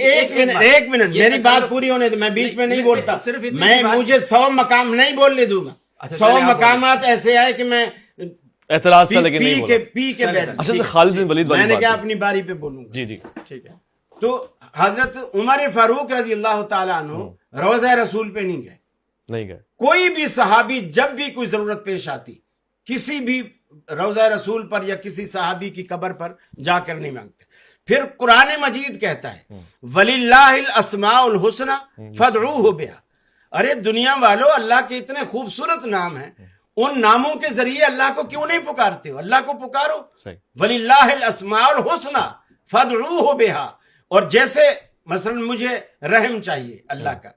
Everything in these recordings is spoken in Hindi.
एक मिनट मेरी बात पूरी होने दे, मैं बीच में नहीं बोलता। मैं मुझे 100 मकाम नहीं बोलने दूंगा। 100 मकामात ऐसे आए कि मैं एतराज था लेकिन नहीं बोला। पी के बैठ। अच्छा तो खालिद बिन वलीद वाली मैंने बात क्या है। अपनी बारी पे बोलूंगा। जी जी ठीक है। तो हजरत उमर फारूक रजी अल्लाह तआला अन्हु रोज़ा रसूल पे नहीं गए। नहीं गए। कोई भी सहाबी जब भी कोई जरूरत पेश आती किसी भी रोज़ा रसूल पर या किसी सहाबी की कब्र पर जाकर नहीं मांगते। फिर कुरान मजीद कहता है वलिल्लाहिल अस्माउल हुस्ना फदऊहु बिहा। अरे दुनिया वालों, अल्लाह के इतने खूबसूरत नाम हैं, उन नामों के जरिए अल्लाह को क्यों नहीं पुकारते हो? अल्लाह को पुकारो। वलिल्लाहिल अस्माउल हुस्ना फदऊहु बिहा। और जैसे मसलन मुझे रहम चाहिए अल्लाह का,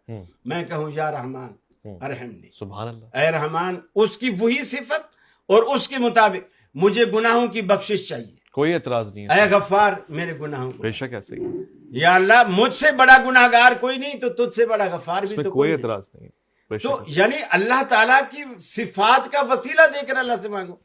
मैं कहूं या रहमान अरहमनी, सुभान अल्लाह, ऐ रहमान, उसकी वही सिफत और उसके मुताबिक मुझे गुनाहों की बख्शिश चाहिए, कोई एतराज नहीं है। ऐ गफ्फार मेरे गुनाहों को, बेशक ऐसे ही, या अल्लाह मुझसे बड़ा गुनाहगार कोई नहीं तो तुझसे बड़ा गफ्फार भी तो कोई नहीं। एतराज नहीं। तो यानी अल्लाह ताला की सिफात का वसीला देकर अल्लाह से मांगो।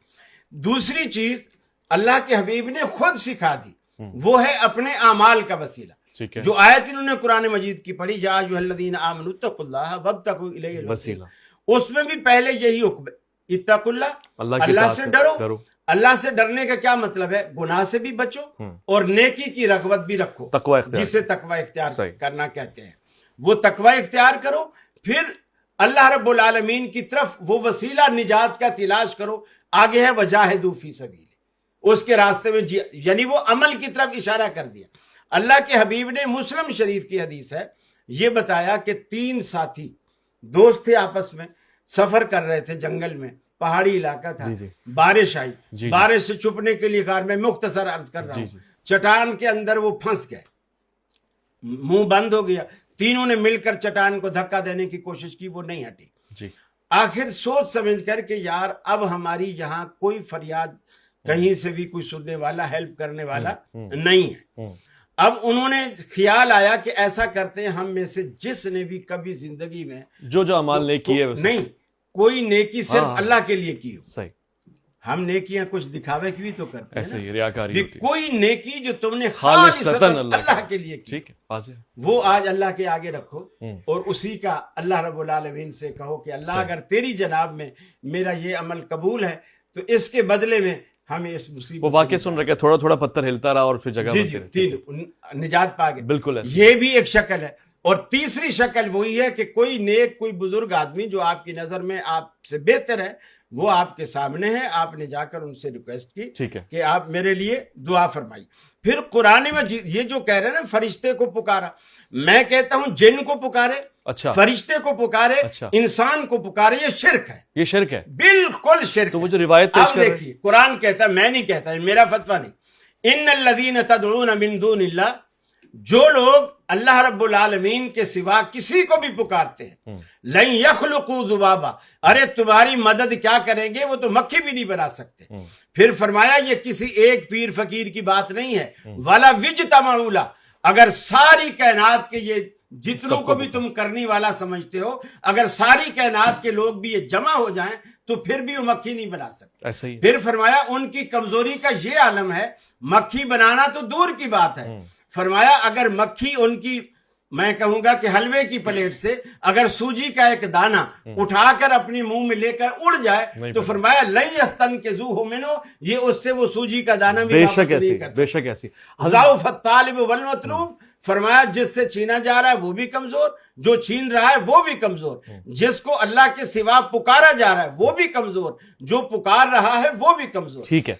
दूसरी चीज अल्लाह के हबीब ने खुद सिखा दी, वो है अपने आमाल का वसीला। ठीक है। जो आयत इन्होंने कुरान मजीद की पढ़ी, या अय्युहल्लज़ीना आमनू इत्तकुल्लाह वब्तगू इलैहिल वसीला, उसमें भी पहले यही हुक्म है, इत्तकुल्लाह, अल्लाह से डरो। अल्लाह से डरने का क्या मतलब है? गुनाह से भी बचो और नेकी की रगबत भी रखो, तकवा इख्तियार, जिसे तकवा इख्तियार करना कहते हैं। वो तकवा इख्तियार करो, फिर अल्लाह रब्बुल आलमीन की तरफ वो वसीला निजात का तलाश करो। आगे है वजाहिदू फी सबीली, उसके रास्ते में यानी वो अमल की तरफ इशारा कर दिया। अल्लाह के हबीब ने मुस्लिम शरीफ की हदीस है, ये बताया कि 3 साथी दोस्त थे, आपस में सफर कर रहे थे जंगल में, पहाड़ी इलाका था, बारिश आई, बारिश से छुपने के लिए कार, मैं मुख्तसर अर्ज कर रहा हूं, चट्टान के अंदर वो फंस गए, मुंह बंद हो गया। तीनों ने मिलकर चट्टान को धक्का देने की कोशिश की, वो नहीं हटी। आखिर सोच समझ कर के यार अब हमारी यहाँ कोई फरियाद कहीं से भी कोई सुनने वाला, हेल्प करने वाला नहीं है। अब उन्होंने ख्याल आया कि ऐसा करते हैं, हम में से जिसने भी कभी जिंदगी में जो अमाल नेकी है, नहीं कोई नेकी सिर्फ अल्लाह के लिए की हो, सही, हम नेकियां कुछ दिखावे की भी तो करते हैं, ऐसे ही रियाकारी होती है। कोई नेकी जो तुमने खालिसतन अल्लाह के लिए की, ठीक है, वाज़ेह, वो आज अल्लाह के आगे रखो और उसी का अल्लाह रब्बुल आलमीन से कहो कि अल्लाह अगर तेरी जनाब में मेरा ये अमल कबूल है तो इसके बदले में हमें इस मुसीबत, वो वाकई सुन रहे, थोड़ा थोड़ा पत्थर हिलता रहा और फिर जगह निजात पा गए। बिल्कुल, ये भी एक शक्ल है। और तीसरी शक्ल वही है कि कोई नेक, कोई बुजुर्ग आदमी जो आपकी नजर में आपसे बेहतर है, वो आपके सामने है, आपने जाकर उनसे रिक्वेस्ट की, ठीक है, कि आप मेरे लिए दुआ फरमाई। फिर कुरान में ये जो कह रहे हैं ना, फरिश्ते को पुकारा, मैं कहता हूं जिन को पुकारे, अच्छा, फरिश्ते को पुकारे, अच्छा, इंसान को पुकारे, ये शिर्क है, ये शिर्क है, बिल्कुल शिर्क। तो वो जो रिवायत अब देखिए, कुरान कहता है, मैं नहीं कहता, मेरा फतवा नहीं, इन्नल्लज़ीना तदऊना मिन दूनिल्लाह, जो लोग अल्लाह रब्बुल आलमीन के सिवा किसी को भी पुकारते हैं, लन यखलुकू ज़ुबाबा, अरे तुम्हारी मदद क्या करेंगे, वो तो मक्खी भी नहीं बना सकते। फिर फरमाया ये किसी एक पीर फकीर की बात नहीं है, वाला विजतमाउला, अगर सारी कायनात के ये जितनों को भी तुम करने वाला समझते हो, अगर सारी कायनात के लोग भी ये जमा हो जाएं तो फिर भी वो मक्खी नहीं बना सकते। ऐसा ही। फिर फरमाया उनकी कमजोरी का ये आलम है, मक्खी बनाना तो दूर की बात है, फरमाया अगर मक्खी उनकी, मैं कहूंगा कि हलवे की प्लेट से अगर सूजी का एक दाना उठाकर अपने मुंह में लेकर उड़ जाए तो फरमाया लन यस्तनकिज़ूहु मिन्हु, ये उससे वो सूजी का दाना भी वापस नहीं कर सकता। बेशक ऐसी। ज़अफ़त तालिब वल मतलूब, फरमाया जिससे छीना जा रहा है वो भी कमजोर, जो छीन रहा है वो भी कमजोर, जिसको अल्लाह के सिवा पुकारा जा रहा है वो भी कमजोर, जो पुकार रहा है वो भी कमजोर। ठीक है।